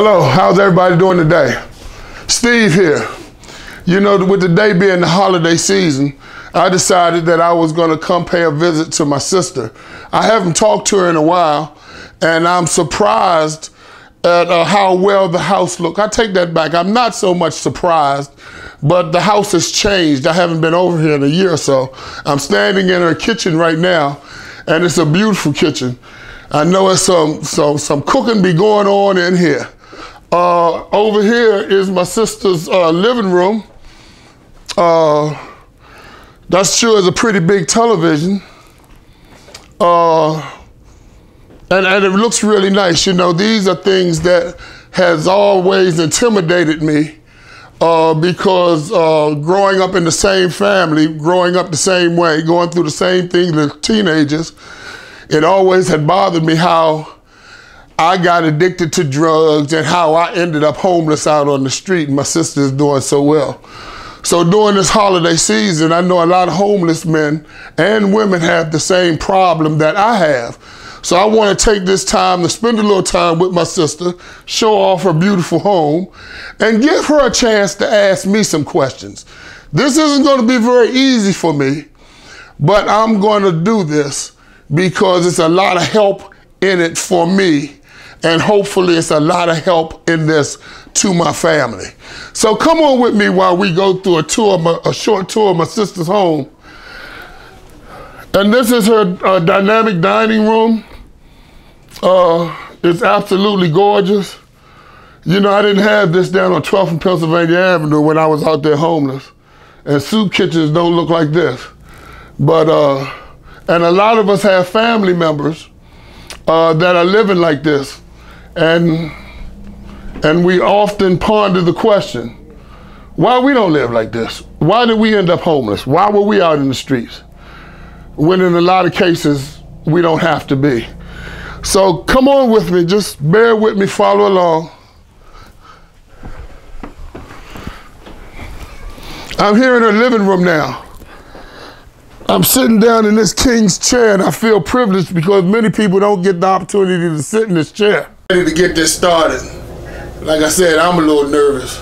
Hello, how's everybody doing today? Steve here. You know, with the day being the holiday season, I decided that I was going to come pay a visit to my sister. I haven't talked to her in a while, and I'm surprised at how well the house looks. I take that back. I'm not so much surprised, but the house has changed. I haven't been over here in a year or so. I'm standing in her kitchen right now, and it's a beautiful kitchen. I know it's some cooking be going on in here. Over here is my sister's living room. That sure is a pretty big television. And it looks really nice. You know, these are things that has always intimidated me because growing up in the same family, growing up the same way, going through the same things as teenagers, it always had bothered me how I got addicted to drugs and how I ended up homeless out on the street, and my sister is doing so well. So during this holiday season, I know a lot of homeless men and women have the same problem that I have. So I want to take this time to spend a little time with my sister, show off her beautiful home, and give her a chance to ask me some questions. This isn't going to be very easy for me, but I'm going to do this because it's a lot of help in it for me. And hopefully it's a lot of help in this to my family. So come on with me while we go through a short tour of my sister's home. And this is her dynamic dining room. It's absolutely gorgeous. You know, I didn't have this down on 12th and Pennsylvania Avenue when I was out there homeless. And soup kitchens don't look like this. But, and a lot of us have family members that are living like this. And we often ponder the question, why we don't live like this? Why did we end up homeless? Why were we out in the streets? When in a lot of cases, we don't have to be. So come on with me, just bear with me, follow along. I'm here in her living room now. I'm sitting down in this king's chair, and I feel privileged because many people don't get the opportunity to sit in this chair. Ready to get this started. Like I said, I'm a little nervous.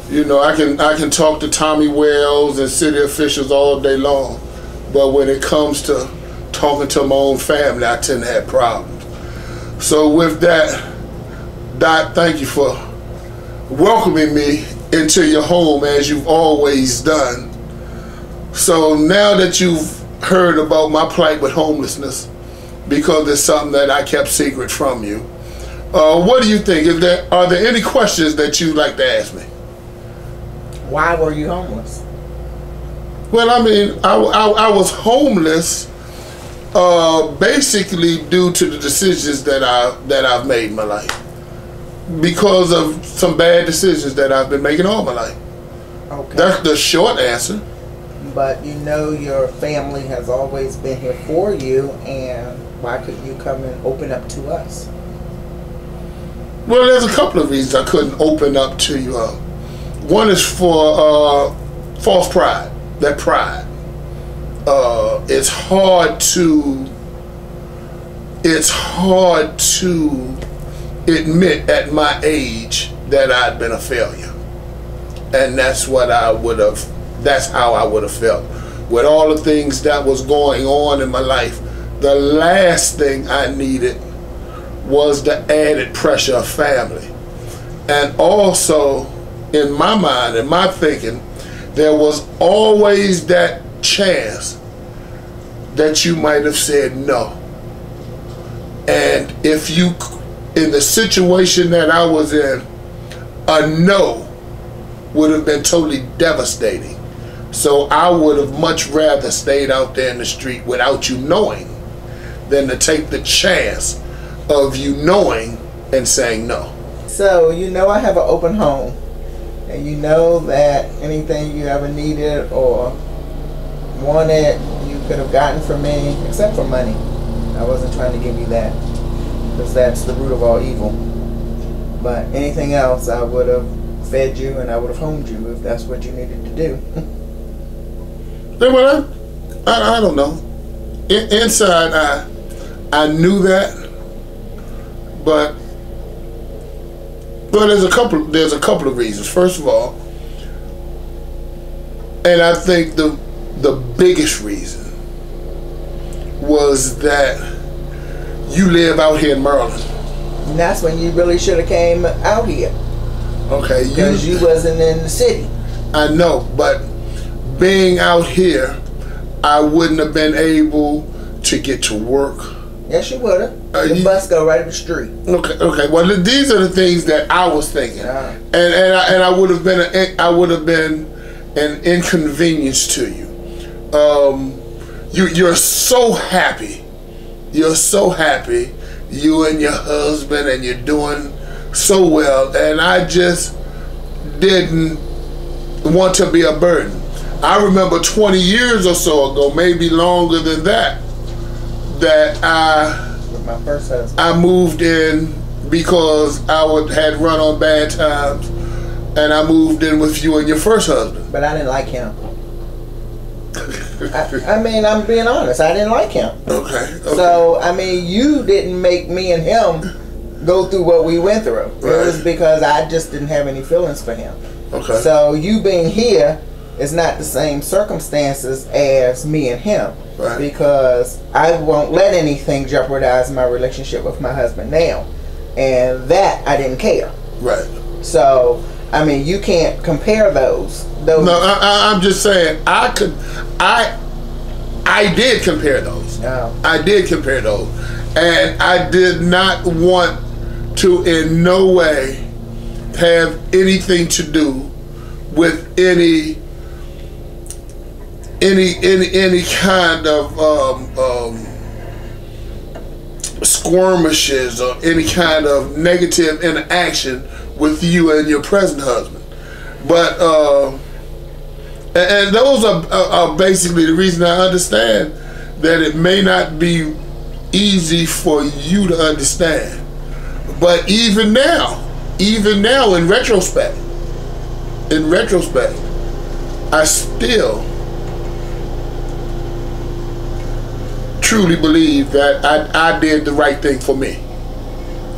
You know, I can talk to Tommy Wells and city officials all day long, but when it comes to talking to my own family, I tend to have problems. So with that, Dot, thank you for welcoming me into your home as you've always done. So now that you've heard about my plight with homelessness, because it's something that I kept secret from you, what do you think? Are there any questions that you'd like to ask me? Why were you homeless? Well, I mean, I was homeless basically due to the decisions that I've made in my life, because of some bad decisions that I've been making all my life. Okay. That's the short answer. But you know your family has always been here for you, and why couldn't you come and open up to us? Well, there's a couple of reasons I couldn't open up to you. One is for false pride. That pride. It's hard to admit at my age that I'd been a failure, and that's how I would have felt. With all the things that was going on in my life, the last thing I needed was the added pressure of family. And also, in my mind, in my thinking, there was always that chance that you might have said no. And if you, in the situation that I was in, a no would have been totally devastating. So I would have much rather stayed out there in the street without you knowing than to take the chance of you knowing and saying no. So you know I have an open home, and you know that anything you ever needed or wanted, you could have gotten from me, except for money. I wasn't trying to give you that, because that's the root of all evil. But anything else, I would have fed you and I would have homed you if that's what you needed to do. Well, I don't know. Inside, I knew that, but Well, there's a couple of reasons. First of all, and I think the biggest reason was that you live out here in Maryland. And that's when you really should have came out here. Okay, because you wasn't in the city. I know, but being out here, I wouldn't have been able to get to work. Yes, you would have. The bus go right up the street. Okay. Well, these are the things that I was thinking, and I would have been an inconvenience to you. You're so happy. You're so happy. You and your husband, and you're doing so well, and I just didn't want to be a burden. I remember 20 years or so ago, maybe longer than that, with my first husband, I moved in because had run on bad times, and I moved in with you and your first husband. But I didn't like him. I mean, I'm being honest. I didn't like him. Okay. So, I mean, you didn't make me and him go through what we went through. Right. It was because I just didn't have any feelings for him. Okay. So, you being here is not the same circumstances as me and him. Right. Because I won't let anything jeopardize my relationship with my husband now. And that, I didn't care. Right. So, I mean, you can't compare those. No, I'm just saying, I did compare those. Oh. I did compare those. And I did not want to in no way have anything to do with any kind of skirmishes or any kind of negative interaction with you and your present husband. But and those are basically the reason I understand that it may not be easy for you to understand. But even now in retrospect, I still truly believe that I did the right thing for me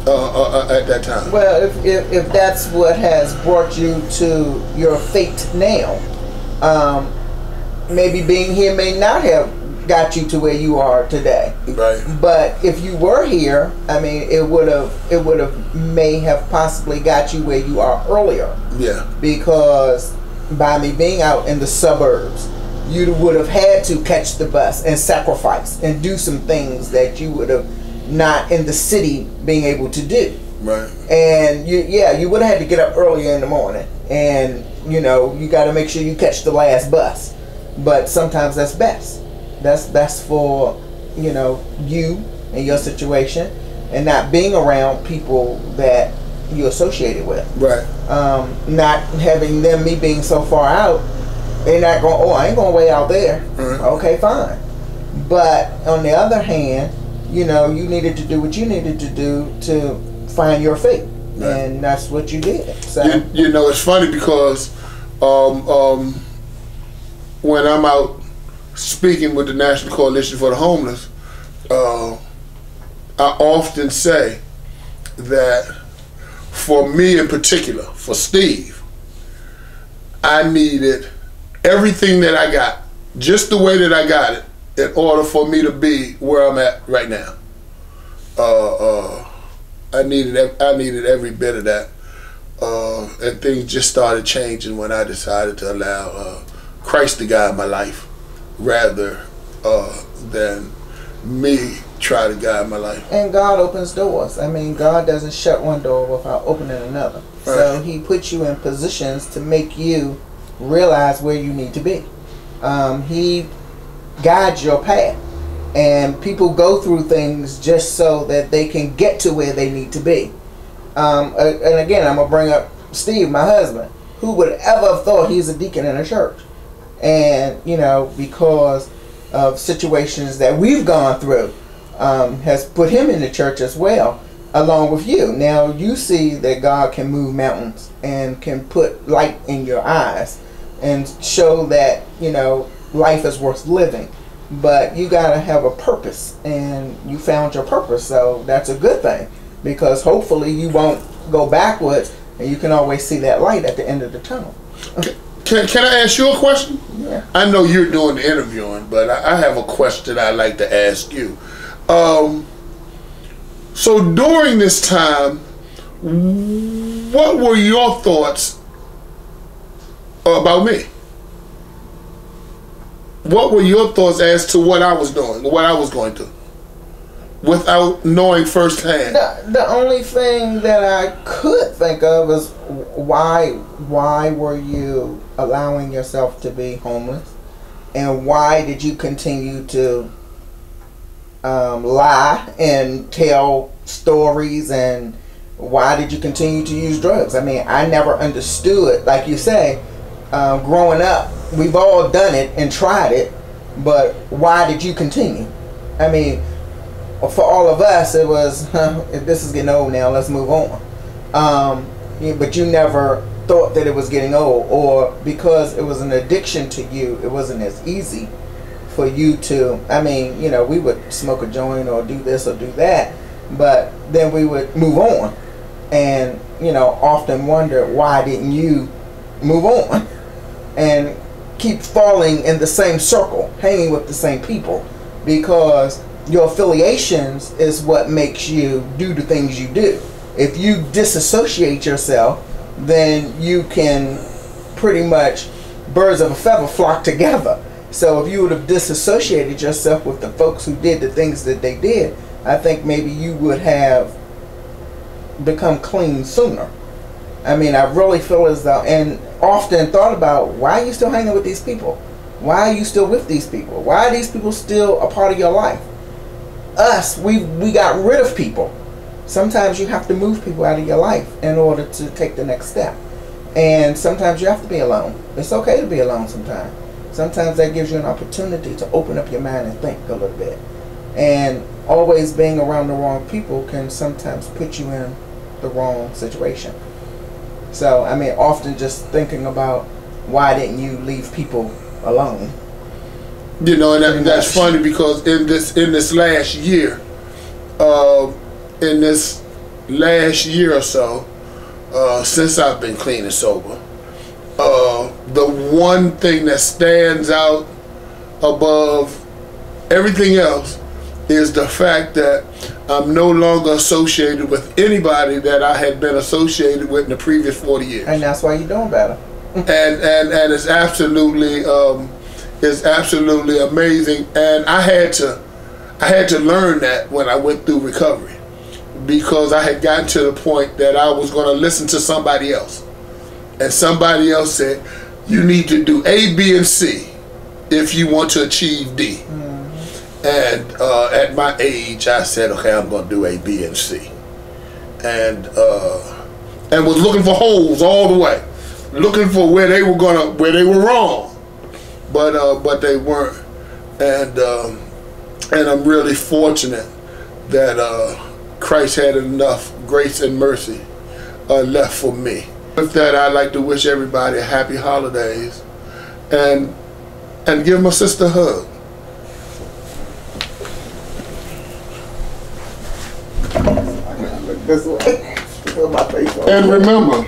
at that time. Well, if that's what has brought you to your fate now, maybe being here may not have got you to where you are today. Right. But if you were here, I mean, it would have possibly got you where you are earlier. Yeah. Because by me being out in the suburbs, you would have had to catch the bus and sacrifice and do some things that you would have not in the city being able to do. Right. And you would have had to get up earlier in the morning, and you got to make sure you catch the last bus. But sometimes that's best. That's for you and your situation, and not being around people that you're associated with. Right. Not having me being so far out. They're not going, oh, I ain't going way out there. Right. Okay, fine. But on the other hand, you needed to do what you needed to do to find your fate. Right. And that's what you did. So it's funny because when I'm out speaking with the National Coalition for the Homeless, I often say that for me in particular, for Steve, I needed everything that I got, just the way that I got it, in order for me to be where I'm at right now. I needed every bit of that, and things just started changing when I decided to allow Christ to guide my life, rather than me try to guide my life. And God opens doors. I mean, God doesn't shut one door without opening another. Right. So He puts you in positions to make you realize where you need to be. He guides your path, and people go through things just so that they can get to where they need to be. And again, I'm gonna bring up Steve, my husband. Who would ever have thought he's a deacon in a church? And because of situations that we've gone through, has put him in the church as well, along with you. Now you see that God can move mountains and can put light in your eyes and show that life is worth living, but you gotta have a purpose, and you found your purpose. So that's a good thing, because hopefully you won't go backwards and you can always see that light at the end of the tunnel. Can I ask you a question? Yeah. I know you're doing the interviewing, but I have a question I'd like to ask you. So during this time, what were your thoughts about me? What were your thoughts as to what I was doing, what I was going through, without knowing firsthand? The only thing that I could think of is why were you allowing yourself to be homeless, and why did you continue to lie and tell stories, and why did you continue to use drugs? I mean, I never understood, like you say, growing up, we've all done it and tried it, but why did you continue? I mean, for all of us, it was, if this is getting old now, let's move on. But you never thought that it was getting old, or because it was an addiction to you, it wasn't as easy for you to, I mean, you know, we would smoke a joint or do this or do that, but then we would move on, and, you know, often wonder, why didn't you move on and keep falling in the same circle, hanging with the same people? Because your affiliations is what makes you do the things you do. If you disassociate yourself, then you can pretty much, birds of a feather flock together. So if you would have disassociated yourself with the folks who did the things that they did, I think maybe you would have become clean sooner. I mean, I really feel as though, and often thought about, why are you still hanging with these people? Why are you still with these people? Why are these people still a part of your life? Us, we got rid of people. Sometimes you have to move people out of your life in order to take the next step. And sometimes you have to be alone. It's okay to be alone sometimes. Sometimes that gives you an opportunity to open up your mind and think a little bit. And always being around the wrong people can sometimes put you in the wrong situation. So, I mean, often just thinking about, why didn't you leave people alone? You know, and that's funny, because in this last year, or so, since I've been clean and sober, the one thing that stands out above everything else is the fact that I'm no longer associated with anybody that I had been associated with in the previous 40 years. And that's why you're doing better. and it's absolutely amazing. And I had to learn that when I went through recovery, because I had gotten to the point that I was going to listen to somebody else, and somebody else said, you need to do A, B, and C if you want to achieve D. And at my age, I said, okay, I'm going to do A, B, and C. And was looking for holes all the way, looking for where they were wrong, but they weren't. And I'm really fortunate that Christ had enough grace and mercy left for me. With that, I'd like to wish everybody a happy holidays, and give my sister a hug. This way. Put my face on. And remember,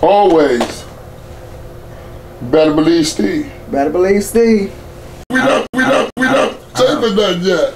always, better believe Steve. Better believe Steve. We don't say for nothing yet.